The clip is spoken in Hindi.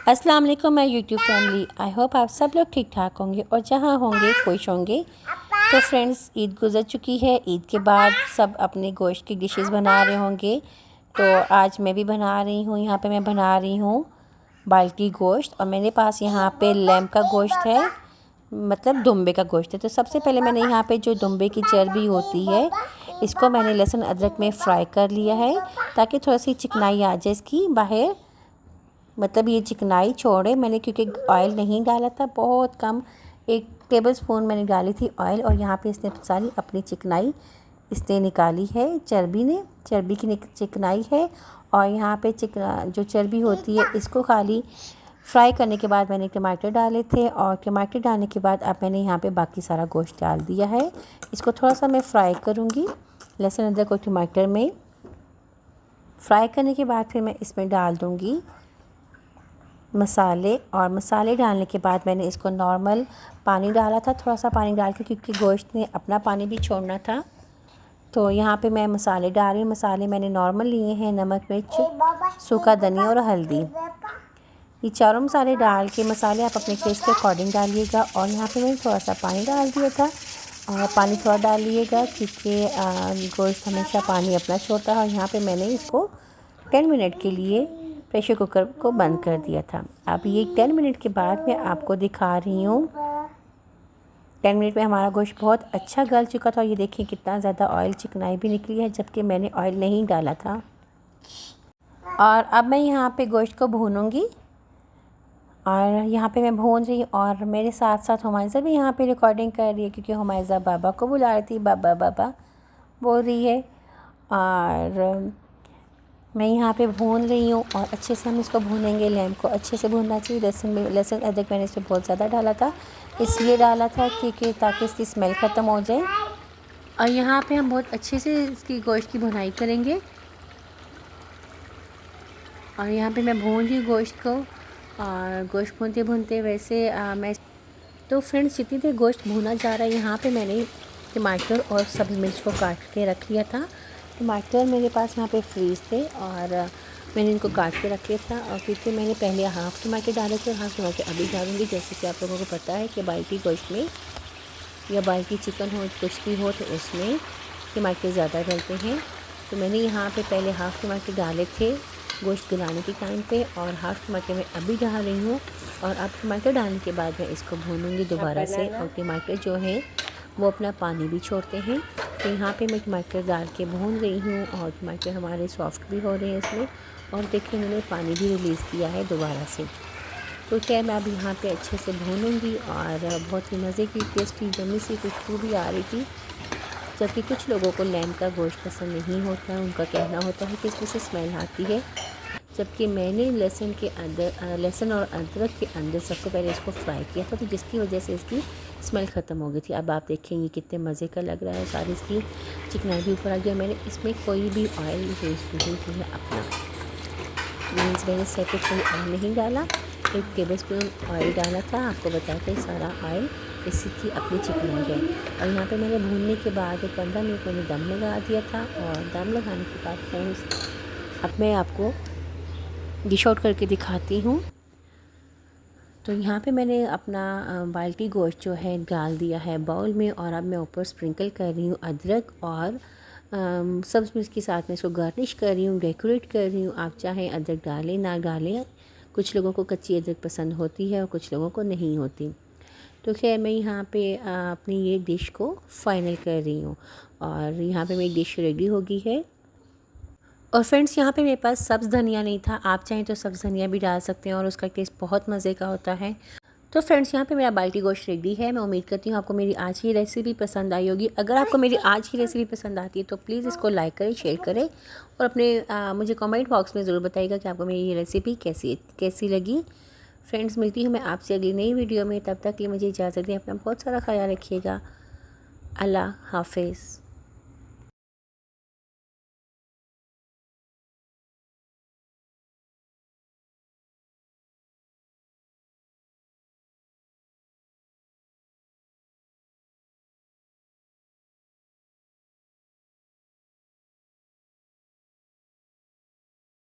अस्सलाम वालेकुम my YouTube family. I hope आप सब लोग ठीक ठाक होंगे और जहाँ होंगे खुश होंगे। तो फ्रेंड्स, ईद गुज़र चुकी है। ईद के बाद सब अपने गोश्त की डिशेस बना रहे होंगे। तो आज मैं भी बना रही हूँ। यहाँ पे मैं बना रही हूँ बाल्टी गोश्त और मेरे पास यहाँ पे लैम्प का गोश्त है, मतलब दुम्बे का गोश्त है। तो सबसे पहले मैंने यहाँ पे जो दुम्बे की चर्बी होती है इसको मैंने लहसुन अदरक में फ्राई कर लिया है ताकि थोड़ी सी चिकनाई आ जाए इसकी बाहर, मतलब ये चिकनाई छोड़े। मैंने क्योंकि ऑयल नहीं डाला था, बहुत कम 1 टेबलस्पून मैंने डाली थी ऑयल। और यहाँ पे इसने सारी अपनी चिकनाई इसने निकाली है, चर्बी की चिकनाई है। और यहाँ पे जो चर्बी होती है इसको खाली फ्राई करने के बाद मैंने टमाटर डाले थे और टमाटर डालने के बाद अब मैंने यहाँ पे बाकी सारा गोश्त डाल दिया है। इसको थोड़ा सा मैं फ्राई करूँगी लहसुन अदरक और टमाटर में। फ्राई करने के बाद फिर मैं इसमें डाल दूँगी मसाले। और मसाले डालने के बाद मैंने इसको नॉर्मल पानी डाला था, थोड़ा सा पानी डाल के, क्योंकि गोश्त ने अपना पानी भी छोड़ना था। तो यहाँ पे मैं मसाले डाल रही हूँ। मसाले मैंने नॉर्मल लिए हैं, नमक, मिर्च, सूखा धनिया और हल्दी। ये चारों मसाले डाल के, मसाले आप अपने टेस्ट के अकॉर्डिंग डालिएगा। और यहाँ पे मैंने थोड़ा सा पानी डाल दिया था। और पानी थोड़ा डालिएगा क्योंकि गोश्त हमेशा पानी अपना छोड़ता है। और यहाँ पे मैंने इसको 10 मिनट के लिए प्रेशर कुकर को बंद कर दिया था। अब ये 10 मिनट के बाद मैं आपको दिखा रही हूँ। 10 मिनट में हमारा गोश्त बहुत अच्छा गल चुका था। और ये देखिए कितना ज़्यादा ऑयल चिकनाई भी निकली है, जबकि मैंने ऑयल नहीं डाला था। और अब मैं यहाँ पे गोश्त को भूनूंगी। और यहाँ पे मैं भून रही हूँ और मेरे साथ साथ हुमायज़ा भी यहाँ पे रिकॉर्डिंग कर रही है, क्योंकि हुमायज़ा बाबा को बुला रही थी, बाबा बाबा बोल रही है। और मैं यहाँ पे भून रही हूँ और अच्छे से हम इसको भूनेंगे। लैम्प को अच्छे से भूनना चाहिए। लहसुन अदरक मैंने इसमें बहुत ज़्यादा डाला था, इसलिए डाला था क्योंकि ताकि इसकी स्मेल ख़त्म हो जाए। और यहाँ पे हम बहुत अच्छे से इसकी गोश्त की भुनाई करेंगे। और यहाँ पे मैं भून रही गोश्त को। और गोश्त भूनते भूनते वैसे मैं तो फ्रेंड्स, जितनी देर गोश्त भुना जा रहा है यहाँ पे मैंने टमाटर और सब्ज़ मिर्च को काट के रख लिया था। टमाटर मेरे पास यहाँ पे फ्रीज़ थे और मैंने इनको काट के रख लिया था। और क्योंकि मैंने पहले हाफ़ टमाटर डाले थे और हाफ़ टमाटर अभी डालूँगी। जैसे कि आप लोगों को पता है कि बाल्टी गोश्त में या बाल्टी चिकन हो, कुछ भी हो, तो उसमें टमाटर ज़्यादा डलते हैं। तो मैंने यहाँ पे पहले हाफ़ टमाटर डाले थे गोश्त गलाने के टाइम पे, और हाफ़ टमाटर मैं अभी डाल रही हूँ। और अब टमाटर डालने के बाद मैं इसको भूनूंगी दोबारा से। और टमाटर जो है वो अपना पानी भी छोड़ते हैं। तो यहाँ पे मैं टमाटर डाल के भून रही हूँ और टमाटर हमारे सॉफ्ट भी हो रहे हैं इसमें। और देखिए मैंने पानी भी रिलीज़ किया है दोबारा से। तो क्या मैं अब यहाँ पे अच्छे से भूनूंगी। और बहुत ही मज़े की टेस्टी जमी सी खुशबू भी आ रही थी। जबकि कुछ लोगों को लैम्प का गोश्त पसंद नहीं होता है, उनका कहना होता है कि इसमें से स्मेल आती है। जबकि मैंने लहसुन और अदरक के अंदर सबसे पहले इसको फ्राई किया था, तो जिसकी वजह से इसकी स्मेल ख़त्म हो गई थी। अब आप देखेंगे कितने मज़े का लग रहा है। सारी इसकी चिकनाई भी ऊपर आ गया। मैंने इसमें कोई भी ऑयल यूज़ नहीं किया अपना, मीन्स मैंने सेपरेट कोई ऑयल नहीं डाला। 1 टेबलस्पून ऑयल डाला था। आपको बताया था सारा ऑयल इसी की अपनी चिकनाई है। और यहाँ पे मैंने भूनने के बाद 15 मिनट मैंने दम लगा दिया था। और दम लगाने के बाद फ्रेंड्स, अब मैं आपको डिश आउट करके दिखाती हूँ। तो यहाँ पे मैंने अपना बाल्टी गोश्त जो है डाल दिया है बाउल में। और अब मैं ऊपर स्प्रिंकल कर रही हूँ अदरक और सब्ज़ मिर्च के साथ में इसको गार्निश कर रही हूँ, डेकोरेट कर रही हूँ। आप चाहें अदरक डालें ना डालें, कुछ लोगों को कच्ची अदरक पसंद होती है और कुछ लोगों को नहीं होती। तो खैर मैं यहाँ पे अपनी ये डिश को फाइनल कर रही हूँ। और यहाँ पे मेरी डिश रेडी हो गई है। और फ्रेंड्स, यहाँ पे मेरे पास सब्ज़ धनिया नहीं था, आप चाहें तो सब्ज़ धनिया भी डाल सकते हैं और उसका टेस्ट बहुत मज़े का होता है। तो फ्रेंड्स, यहाँ पे मेरा बाल्टी गोश्त रेडी है। मैं उम्मीद करती हूँ आपको मेरी आज की रेसिपी पसंद आई होगी। अगर आपको मेरी आज की रेसिपी पसंद आती है तो प्लीज़ इसको लाइक करें, शेयर करें और अपने मुझे कमेंट बॉक्स में ज़रूर बताइएगा कि आपको मेरी ये रेसिपी कैसी लगी। फ्रेंड्स, मिलती हूँ मैं आपसे अगली नई वीडियो में। तब तक के लिए मुझे इजाज़त दें। अपना बहुत सारा ख्याल रखिएगा। अल्लाह हाफिज़।